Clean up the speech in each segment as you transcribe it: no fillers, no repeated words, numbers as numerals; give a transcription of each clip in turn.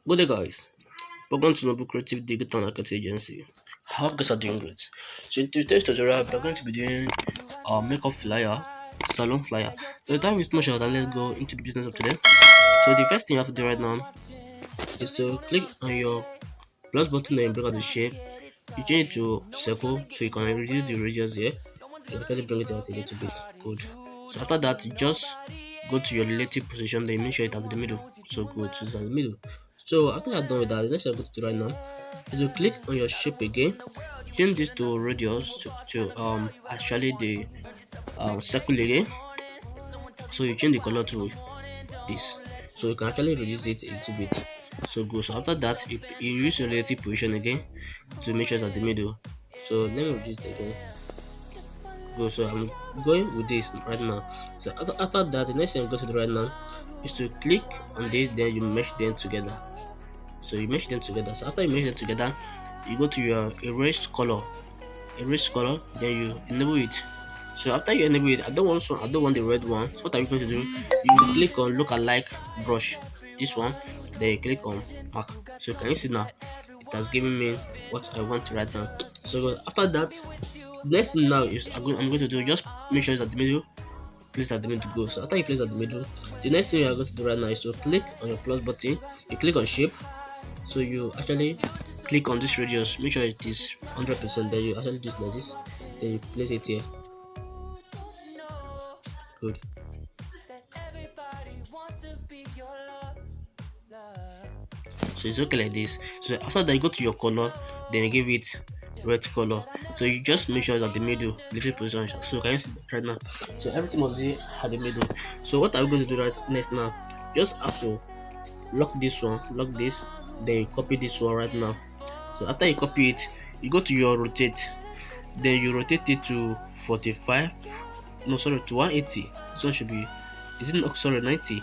Good day, guys. Welcome to Noble Creative Digital Marketing Agency. How guys are doing great. So in today's tutorial, we're going to be doing our makeup flyer, salon flyer. So without wasting much of time, let's go into the business of today. So the first thing you have to do right now is to click on your plus button and bring out the shape. You change it to circle so you can reduce the radius here. You can bring it out a little bit. Good. So after that, you just go to your relative position, then make sure it's at the middle. So good, so it's at the middle. So after you're done with that, the next thing I'm going to do right now is to click on your shape again, change this to radius to actually the circle again. So you change the color to this, so you can actually reduce it a little bit. So good. So after that, you use your relative position again to make sure it's at the middle. So let me reduce it again. Go. So I'm going with this right now. So after that, the next thing I'm going to do right now is to click on this, then you mesh them together. So you mesh them together. So after you mesh them together, you go to your erase color, then you enable it. So after you enable it, I don't want the red one. So what are you going to do? You click on look alike brush, this one, then you click on mark. So can you see now? It has given me what I want right now. So after that, next thing now is I'm going to do, just make sure it's at the middle, place at the middle to go. So after you place at the middle, the next thing you are going to do right now is to click on your plus button, you click on shape, so you actually click on this radius, make sure it is 100%, then you actually do it like this, then you place it here. Good. So it's okay like this. So after that, you go to your color, then you give it red color. So you just make sure it's at the middle, little position. So can you see that right now? So everything must be at the middle. So what are we going to do right next now? Just have to lock this one, lock this, then you copy this one right now. So after you copy it, you go to your rotate, then you rotate it to 45, no sorry, to 180. This one should be, is it not, sorry, 90.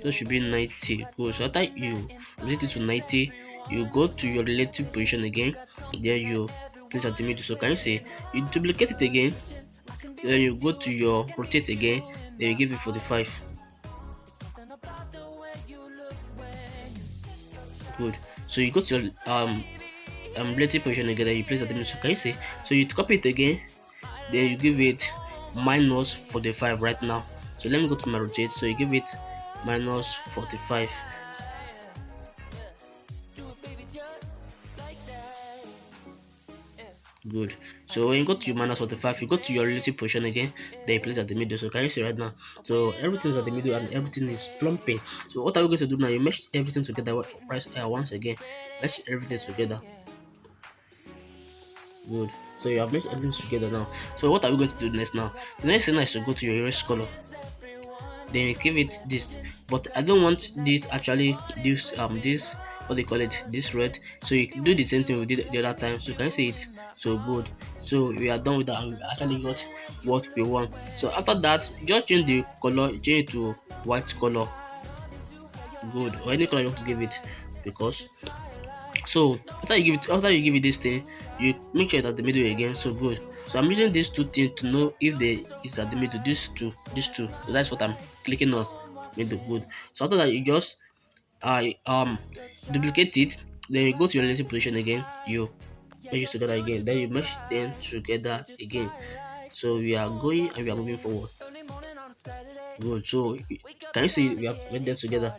This should be 90. Good. So after you rotate it to 90, you go to your relative position again, then you place at the middle. So can you see, you duplicate it again, then you go to your rotate again, then you give it 45. Good. So you go to your relative position again, then you place at the middle. So can you see? So you copy it again, then you give it minus 45 right now. So let me go to my rotate. So you give it minus 45. Good. So when you go to your minus 45, you go to your relative position again, then you place at the middle. So can you see right now? So everything is at the middle and everything is plumping. So what are we going to do now? You mesh everything together once again. Mesh everything together. Good. So you have meshed everything together now. So what are we going to do next now? The next thing is to go to your erase color. Then you give it this, but I don't want this actually this what they call it, this red. So you do the same thing we did the other time. So can you see it? So good. So we are done with that and we actually got what we want. So after that, just change the color, change it to white color. Good. Or any color you want to give it, because so after you give it this thing, you make sure it's at the middle again. So good. So I'm using these two things to know if they is at the middle. These two. So that's what I'm clicking on. Middle. Good. So after that, you just duplicate it. Then you go to your relative position again. You mesh it together again. Then you mesh them together again. So we are going and we are moving forward. Good. So can you see we have made them together?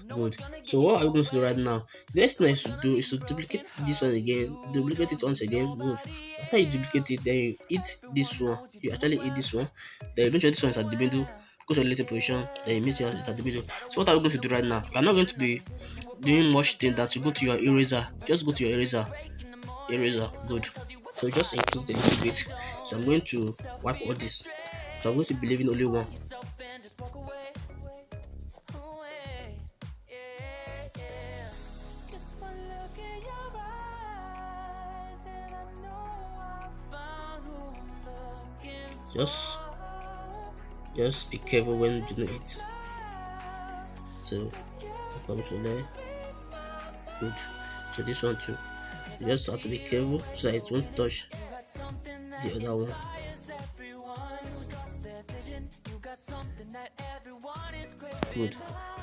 Good. So what are we going to do right now? The next thing I should do is to duplicate this one again. Duplicate it once again. Good. After you duplicate it, then you hit this one. You actually hit this one. Then you make sure this one is at the middle. Go to the relative position. Then you make sure it's at the middle. So what are we going to do right now? We are not going to be doing much thing that you go to your eraser. Just go to your eraser. Good. So just increase a little bit. So I'm going to wipe all this. So I'm going to be leaving only one. Just be careful when doing it. So come to there. Good. So this one too. You just have to be careful so that it won't touch the other one. Good.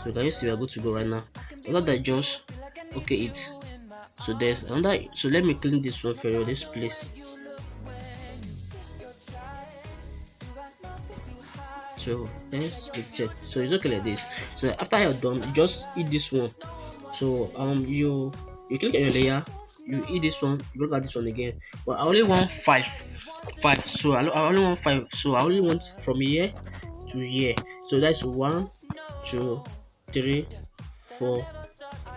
So can you see we are good to go right now? After that, just okay it. So there's another. So let me clean this one for you. This place. So let's check. So it's okay like this. So after you're done, you just eat this one. So you click on your layer, you eat this one, you look at this one again. But I only want five. So I only want five. So I only want from here to here. So that's 1, 2, 3, 4,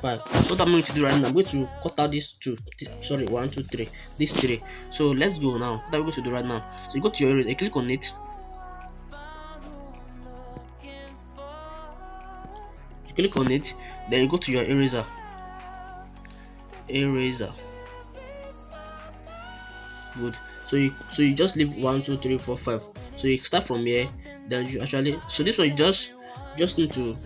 5. What I'm going to do right now, I'm going to cut out these two. Sorry, 1, 2, 3. These three. So let's go now. What are we going to do right now? So you go to your eraser, you click on it. You click on it, then you go to your eraser. Good. So you just leave 1, 2, 3, 4, 5. So you start from here, then you actually, so this one you just need to,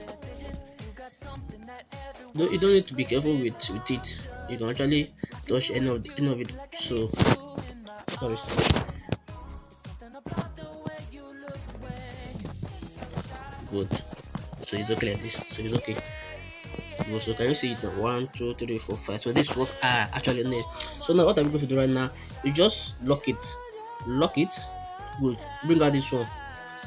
you don't need to be careful with it. You can actually touch any of it. So sorry. Good. So it's okay like this. So it's okay. So can you see it's 1, 2, 3, 4, 5. So this is what I actually need. So now what I'm going to do right now, you just lock it. Good. Bring out this one.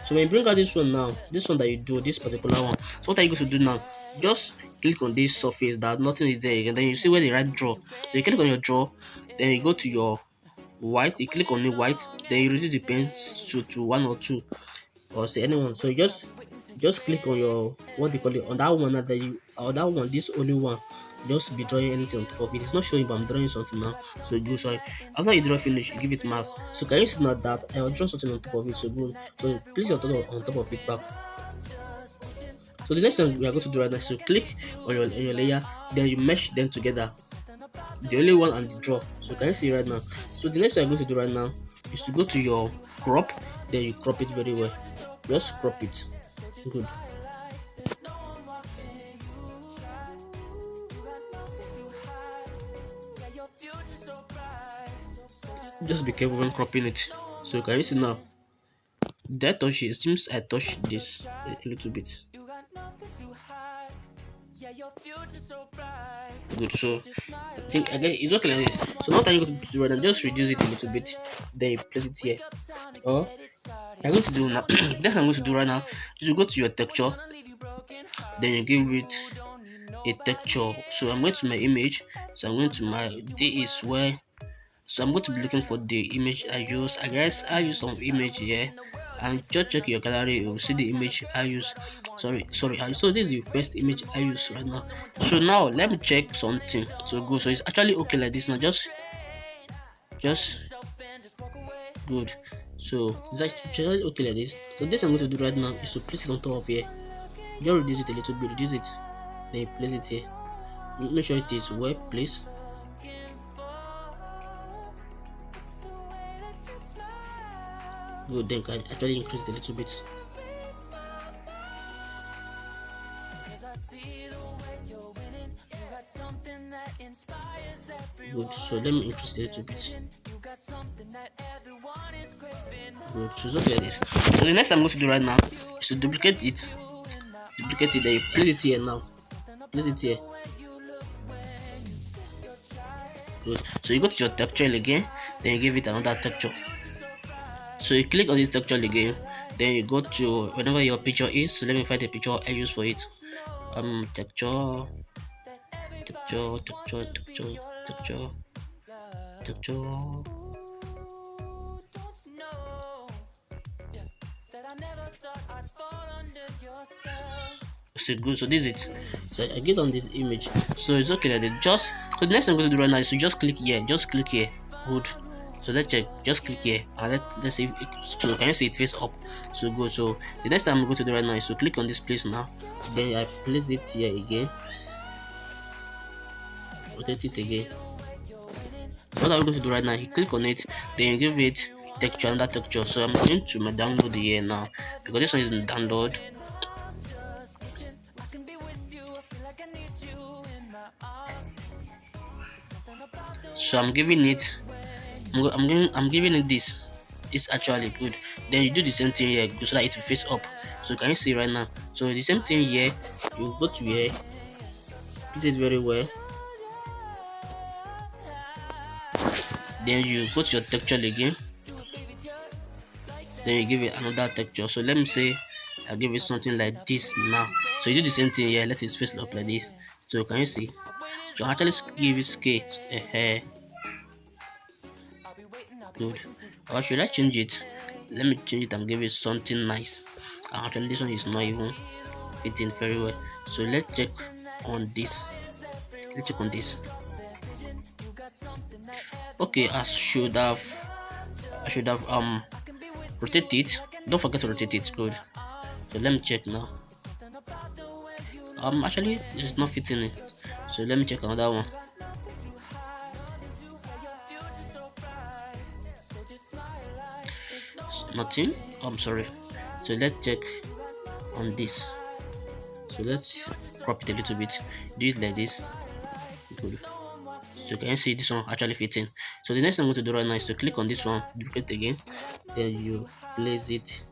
So when you bring out this one now, this one that you do, this particular one. So what are you going to do now? Just click on this surface that nothing is there again. Then you see where the right draw. So you click on your draw, then you go to your white, you click on the white, then you reduce the pen to 1 or 2 or say anyone. So you just click on your, what they call it, on that one that you, or that one, this only one. Just be drawing anything on top of it. It's not showing, but I'm drawing something now. So good. So after you draw finish, you give it mask. So can you see now that I will draw something on top of it? So good. So place your thumb on top of it back. So the next thing we are going to do right now is to click on your layer, then you mesh them together. The only one and the draw. So can you see right now? So the next thing I'm going to do right now is to go to your crop, then you crop it very well. Just crop it. Good. Just be careful when cropping it. So can you see now? Did I touch it? It seems I touched this a little bit. Good. So I think again it's okay like this. So what are you going to do right now? Just reduce it a little bit. Then you place it here. Or I'm going to do now. That's what I'm going to do right now. You go to your texture. Then you give it a texture. So I'm going to my image. So I'm going to my, this is where, so I'm going to be looking for the image I use. I guess I use some image here, and just check your gallery, you will see the image I use. Sorry. So this is the first image I use right now. So now let me check something. So go. So it's actually okay like this now. Just good. So it's actually okay like this. So this I'm going to do right now is to place it on top of here. Just reduce it a little bit. Reduce it. Then you place it here. Make sure it is well placed. Good, then can actually increase it a little bit. Good, so let me increase it a little bit. Good, so it's okay like this. So the next I'm going to do right now is to duplicate it. Then you place it here now. Place it here. Good. So you go to your texture again, then you give it another texture. So you click on this texture again, then you go to whenever your picture is. So let me find the picture I use for it. Texture. So good. So this is it. So I get on this image. So it's okay like that. Just so the next thing I'm going to do right now is to just click here. Just click here. Good. So let's check. Just click here and let's see. So can you see it face up? So good. So the next thing I'm going to do right now is to click on this place now. Then I place it here again. Rotate it again. So what I'm going to do right now, you click on it, then you give it texture, another texture. So I'm going to my download here now because this one is in download. So I'm giving it. I'm giving it this. It's actually good. Then you do the same thing here so that it will face up. So can you see right now? So the same thing here. You go to here. It is very well. Then you go to your texture again. Then you give it another texture. So let me say I give it something like this now. So you do the same thing here. Let his face look like this. So can you see? So actually give it scale. Good. Or should I change it? Let me change it and give it something nice. Actually, this one is not even fitting very well. So let's check on this. Let's check on this. Okay, I should have rotate it. Don't forget to rotate it. Good. So let me check now. Actually this is not fitting it. So let me check another one. Nothing. I'm sorry. So let's check on this. So let's crop it a little bit. Do it like this. Good. So can you see this one actually fitting? So the next thing I'm going to do right now is to click on this one, duplicate again, then you place it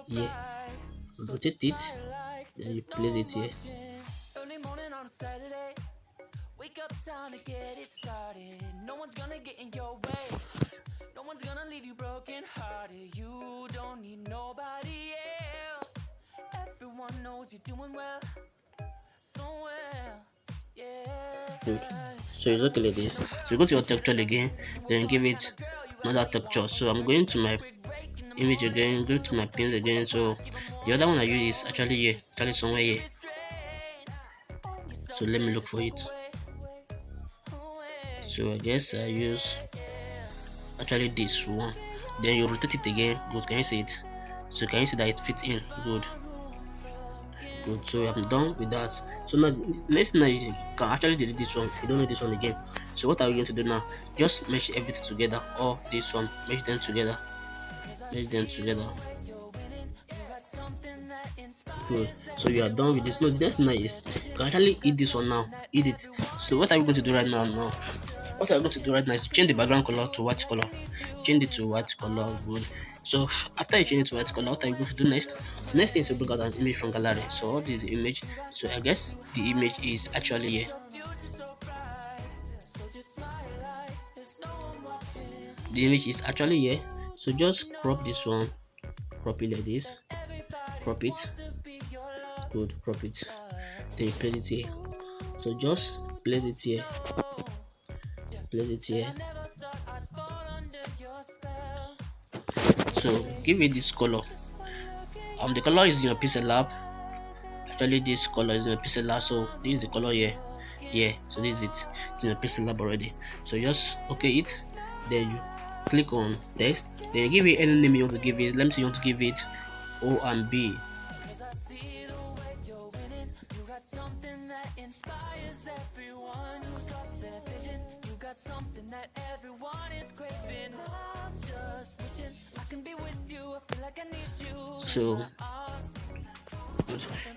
here, rotate it, then you place it here. Wake up, time to get it started. No one's gonna get in your way. No one's gonna leave you broken hearted. You don't need nobody else. Everyone knows you're doing well, so well. Yeah. Good. So it's okay like this. So you go to your texture again, then give it another texture. So I'm going to my image again, go to my pins again. So the other one I use is actually here, actually somewhere here. So let me look for it. So I guess I use actually this one. Then you rotate it again. Good. Can you see it? So can you see that it fits in? Good. Good. So I'm done with that. So now next now you can actually delete this one if you don't need this one again. So what are we going to do now? Just mesh everything together, or this one, mesh them together. Mesh them together. Good. So you are done with this. No, the next now is you can actually eat this one now. Eat it. So what are we going to do right now? What I'm going to do right now is to change the background color to white color. Change it to white color. Good. So after you change it to white color, what are you going to do next? The next thing is to bring out an image from gallery. So what is the image? So I guess the image is actually here. The image is actually here. So just crop this one. Crop it like this. Crop it. Good. Crop it. Then you place it here. So just place it here. Place it here. So give it this color. The color is in your Pixellab. Actually, this color is in your Pixellab. So this is the color here. Yeah. So this is it. It's in your Pixellab already. So just okay it. Then you click on text. Then you give it any name you want to give it. Let me see. You want to give it O and B.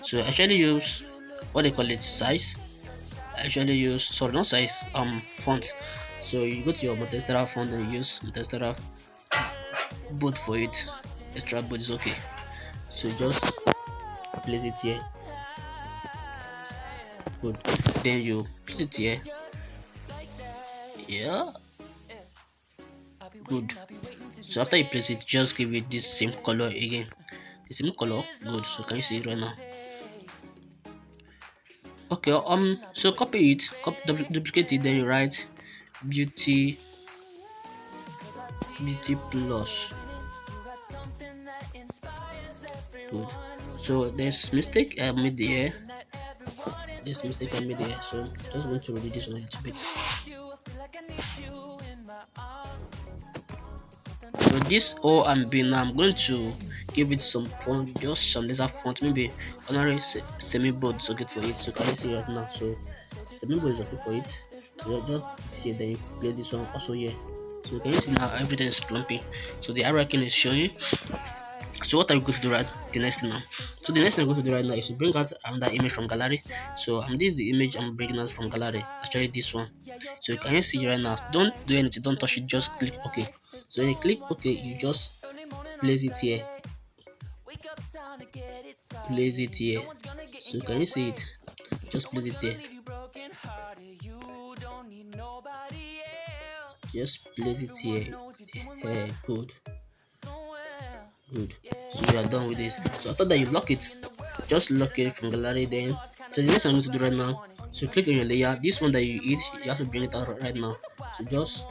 So I actually use what they call it size. I actually use sorry not size font. So you go to your Montestera font and you use Montestera both for it. Extra both is okay. So just place it here. Good. Then you place it here. Yeah. Good. So after you place it, just give it this same color again. The same color. Good. So can you see it right now? Okay. So copy it. Duplicate it. Then you write beauty plus. Good. So there's mistake I made here. This mistake I made here. So just going to read this one a little bit. So this O and B now I'm going to give it some font, just some laser font, maybe ordinary semi-bold is okay for it. So can you see right now? So semi-bold is okay for it. So just see, then you play this one also here. So can you see now everything is plumping. So the hierarchy is showing. So what are we going to do right the next thing now? So the next thing I'm going to do right now is to bring out another image from gallery. So this is the image I'm bringing out from gallery. Actually this one. So can you see right now? Don't do anything, don't touch it, just click OK. So when you click OK, you just place it here. Place it here. So can you see it? Just place it there. Just place it here. Hey, good, good. So we are done with this. So after that, you lock it. Just lock it from gallery. Then, so the next thing I'm going to do right now. So click on your layer. This one that you eat, you have to bring it out right now. So just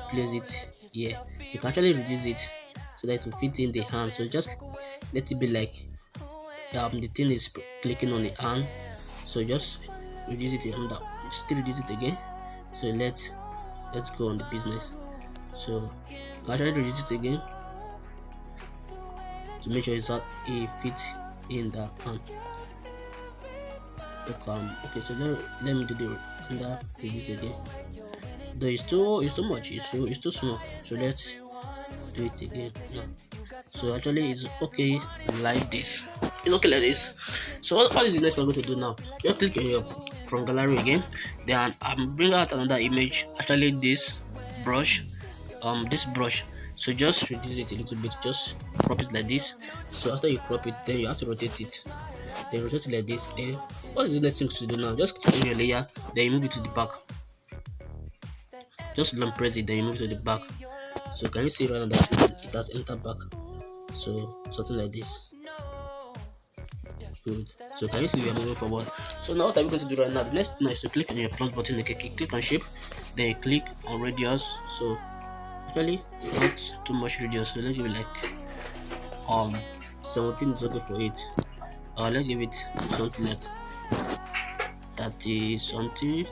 place it here. You can actually reduce it so that it will fit in the hand. So just let it be like the thing is clicking on the hand. So just reduce it under. Still reduce it again. So let's go on the business. So you can actually reduce it again to make sure it fits in the hand. Okay, so let me do the under reduce again. Though it's too much, it's too small. So let's do it again now. So actually it's okay like this. It's okay like this. So what is the next I'm going to do now? Just click on your from gallery again. Then I'm bring out another image. Actually this brush. So just reduce it a little bit, just crop it like this. So after you crop it, then you have to rotate it. Then rotate it like this. Then what is the next thing to do now? Just click on your layer, then you move it to the back. Just long press it, then you move to the back. So can you see right now that it has entered back? So something like this. Good. So can you see we are moving forward? So now what are we going to do right now? The next thing is to click on your plus button. Okay, click on shape, then you click on radius. So actually not too much radius. So let's give it like 17 is okay for it. Let's give it something like 30 something.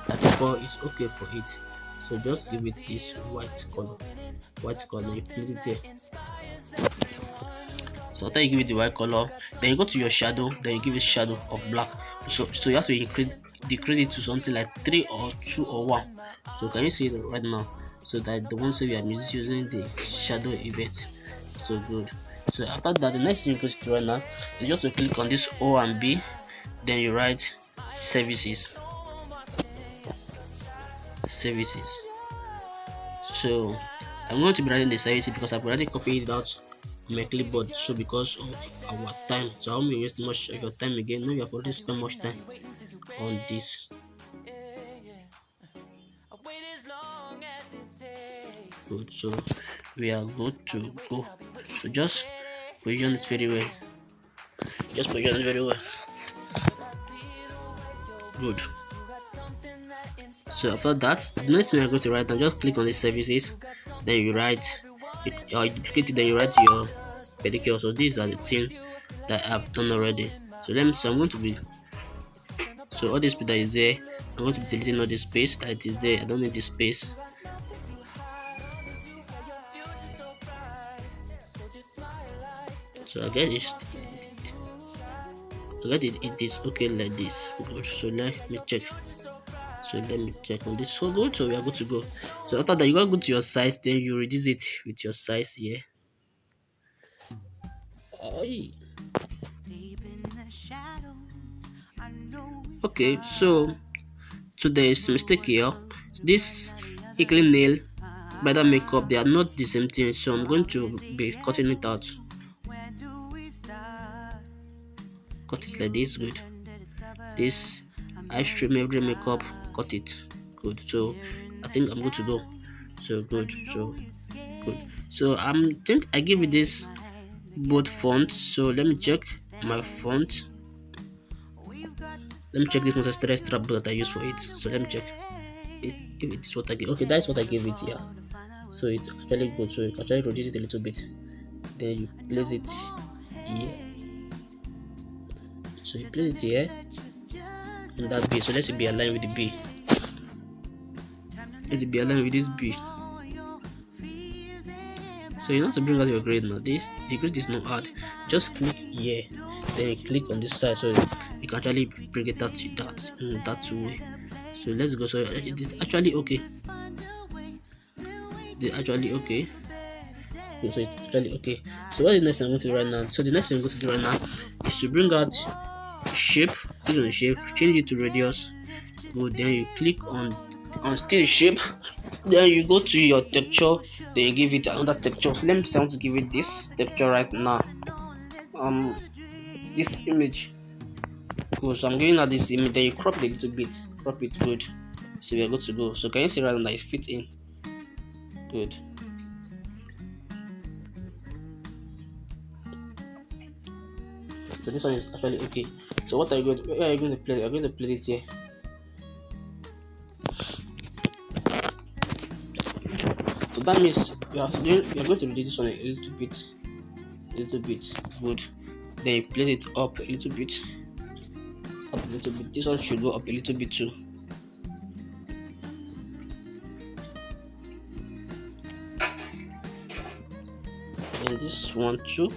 34 is okay for it. So just give it this white color. You place it here. So after you give it the white color, then you go to your shadow, then you give it shadow of black. So you have to decrease it to something like 3 or 2 or 1. So can you see it right now? So that the one say we are using the shadow event. So good. So after that, the next thing you go to do right now is just to click on this O and B, then you write services. So I'm going to be writing the services because I've already copied it out on my clipboard. So because of our time, so I won't be wasting much of your time again. No, you have already spent much time on this. Good. So we are good to go. So just position this very well. Good. So after that, the next thing I'm going to write down, just click on the services, then you write you duplicate it, then you write your pedicure. So these are the things that I've done already. So let me see, I'm going to be, so all this that is there, I'm going to be deleting all this space that is there. I don't need this space. So again, it is okay like this. Good. So let me check. So let me check on this. So good. So we are good to go. So after that, you gotta go to your size, then you reduce it with your size here. Okay, so there is mistake here. This clean nail by that makeup, they are not the same thing. So I'm going to be cutting it out. Cut it like this. Good. This ice cream every makeup, cut it. Good. So I think I'm good to go. So good. So good. So think I give it this both fonts. So let me check my font. Let me check this Montestera strap that I use for it. So let me check it, if it is what I give. Okay, that's what I gave it here. So it's actually good. So you can actually reduce it a little bit. Then you place it here. So you place it here in that B. So let it be aligned with the B. Let it be aligned with this B. So you have to bring out your grid now. The grid is not hard. Just click here, then you click on this side, so you can actually bring it out to that way. So let's go. So it's actually okay. It's actually okay. So it's actually okay. So what is the next thing I'm going to do right now? So the next thing I'm going to do right now is to bring out shape. Click on the shape, change it to radius. Good. Then you click on still shape. Then you go to your texture, then you give it another texture. So let me say I want to give it this texture right now. This image. Cool. So I'm giving her this image. Then you crop it a little bit. Crop it good. So we are good to go. So can you see right now that it fits in? Good. So this one is actually okay. So what are you going to? Where are you going to place it? You're going to place it here. So that means you're going to reduce this one a little bit. Good. Then you place it up a little bit. Up a little bit. This one should go up a little bit too. And this one too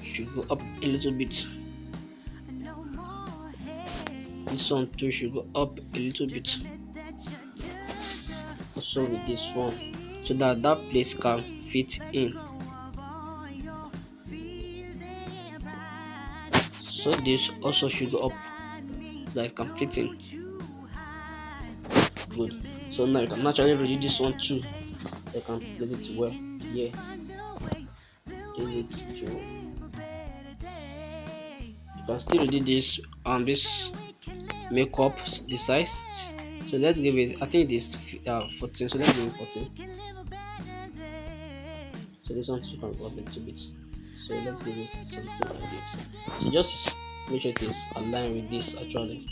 should go up a little bit. This one too should go up a little bit. Also with this one, so that place can fit in. So this also should go up, that it can fit in. Good. So now you can naturally reduce this one too. You can place it well. Yeah. You can still reduce this makeup the size. So let's give it, I think it is 14, so let's give it 14. So this one you can go up a little bit. So let's give it something like this. So just make sure it is aligned with this actually.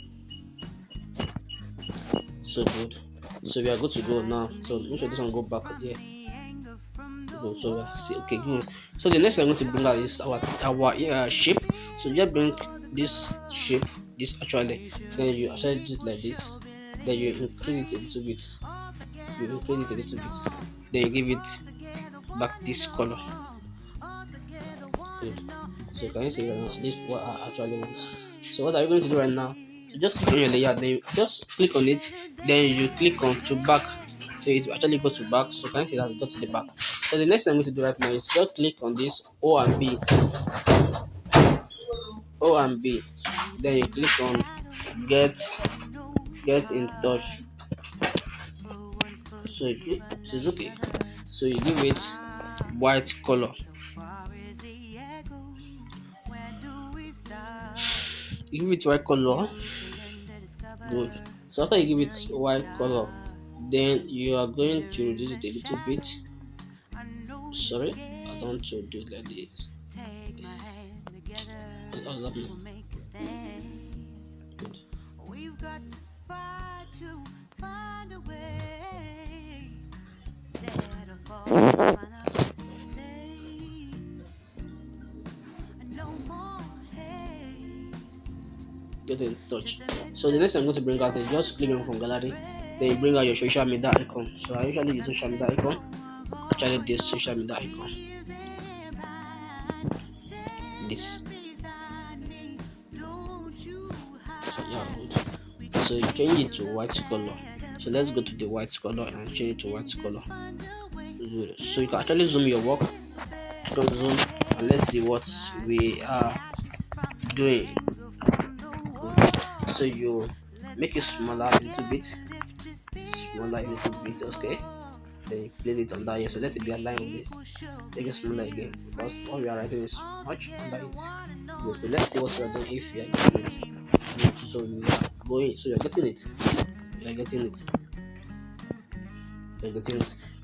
So good. So we are good to go now. So make sure this one go back here. Good. So see, okay, good. So the next thing I'm going to bring out is our shape. So just bring this shape, this actually. Then you actually do it like this. Then you increase it a little bit. Then you give it back this color. Good. So can you see right now? So this is what I actually want. So what are you going to do right now? So just click on your layer, then you just click on it, then you click on to back. So it actually goes to back. So can you see that it got to the back? So the next thing I'm going to do right now is just click on this O and B. Then you click on get in touch. So it's okay. So you give it white color. You give it white color. Good. So after you give it white color, then you are going to reduce it a little bit. Sorry, I don't want to do it like this. What's happening? Good. Get in touch. So the next thing I'm going to bring out is just click on from gallery, then you bring out your social media icon. So I usually use social media icon. Actually, this social media icon. This. So yeah, good. So you change it to white color. So let's go to the white color and change it to white color. Good. So you can actually zoom your work. Don't zoom and let's see what we are doing. So you make it smaller a little bit, okay. Then you place it under here. So let it be aligned with this. Make it smaller again because what we are writing is much under it. Good. So let's see what we are doing if we are getting it. Good. So we are going. So you're getting it.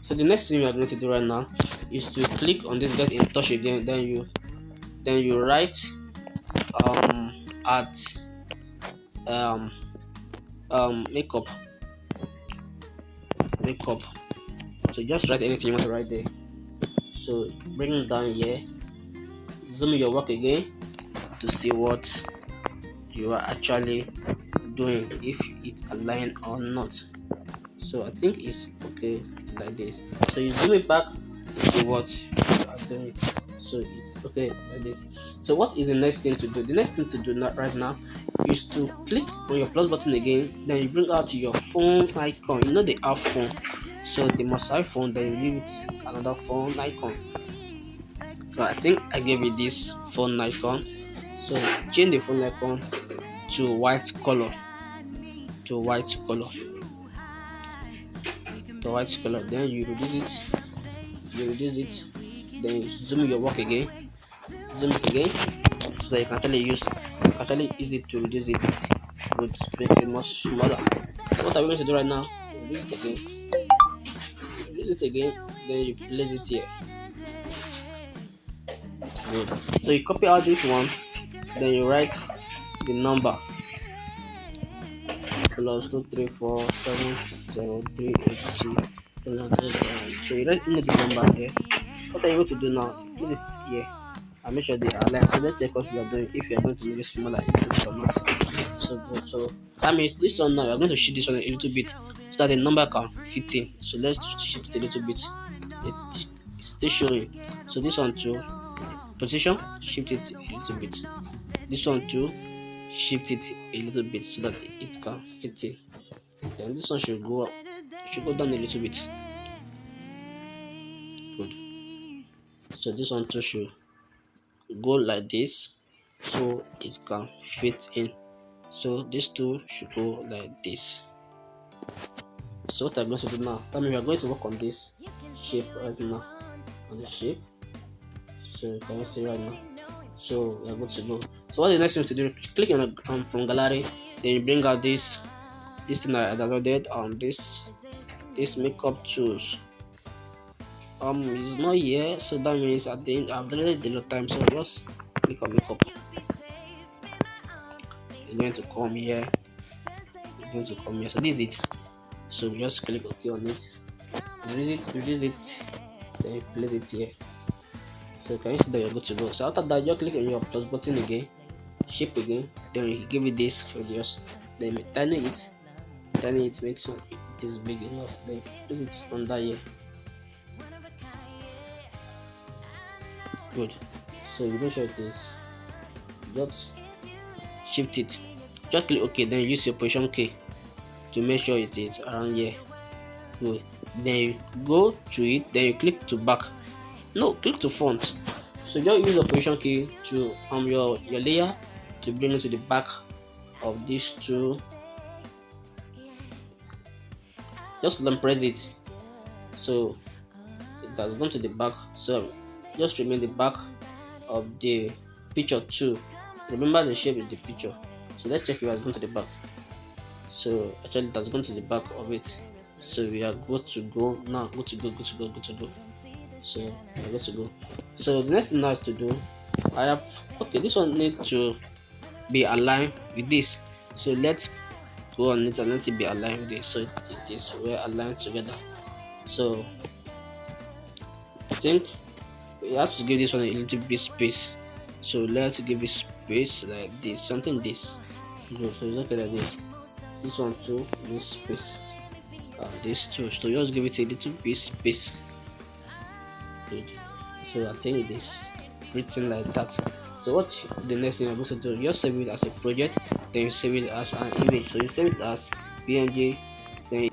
So the next thing we are going to do right now is to click on this get in touch again. Then you write at makeup. So just write anything you want to write there. So bring it down here, zoom your work again to see what you are actually doing, if it's aligned or not. So I think it's okay like this. So you zoom it back to see what you are doing. So it's okay like this. So what is the next thing to do? The next thing to do right now is to click on your plus button again. Then you bring out your phone icon. You know they have phone, so they must have phone. Then you give it another phone icon. So I think I gave it this phone icon. So change the phone icon to white color. Then you reduce it. Then you zoom your work again, so that you can actually use actually easy to reduce it with to make it much smaller. So what are we going to do right now? Reduce it again. Reduce it again. Then you place it here. Good. So you copy out this one. Then you write the number plus 2347038 So you write in the number here. What are you going to do now? Place it here and make sure they are aligned. So let's check what we are doing if you are going to make it smaller a little bit or not. So good. So that means this one now we are going to shift this one a little bit so that the number can fit in. So let's shift it a little bit. It's still showing. So this one to position, shift it a little bit. This one too, shift it a little bit so that it can fit in. Then this one should go up, should go down a little bit. Good. So this one too should go like this so it can fit in. So these two should go like this. So what I'm going to do now, that means we are going to work on this shape right now, on the shape. So you can see right now. So we are good to go. So what is the next thing to do? Click on from gallery, then you bring out this thing I downloaded on this makeup tools. It's not here, so that means at the end I've deleted the lot time. So just click on makeup. You're going to come here. You're going to come here. So this is it. So just click OK on it. Reduce it, then you place it here. So can you see that you're good to go? So after that, just click on your plus button again, shape again, then you give it this, so just then tiny it, make sure it is big enough, then place it under here. Good. So you make sure it is, just shift it, just click OK, then use your position key to make sure it is around here. Good. Then you go to it, then you click to back. No, click to front. So just use the position key to your layer to bring it to the back of these two. Just press it. So it has gone to the back. So just remain the back of the picture too. Remember the shape of the picture. So let's check if it has gone to the back. So actually it has gone to the back of it. So we are good to go now. Good to go. So we are good to go. So the next thing now is to do, this one needs to be aligned with this. So let's go on it and let it be aligned with this. So it is well aligned together. So I think we have to give this one a little bit space. So let's give it space like this, something this. Good. So it's okay like this. This one too, this space. This too. So just give it a little bit space. Good. So I think it is written like that. So what the next thing I'm going to do, you save it as a project, then you save it as an image. So you save it as PNG, then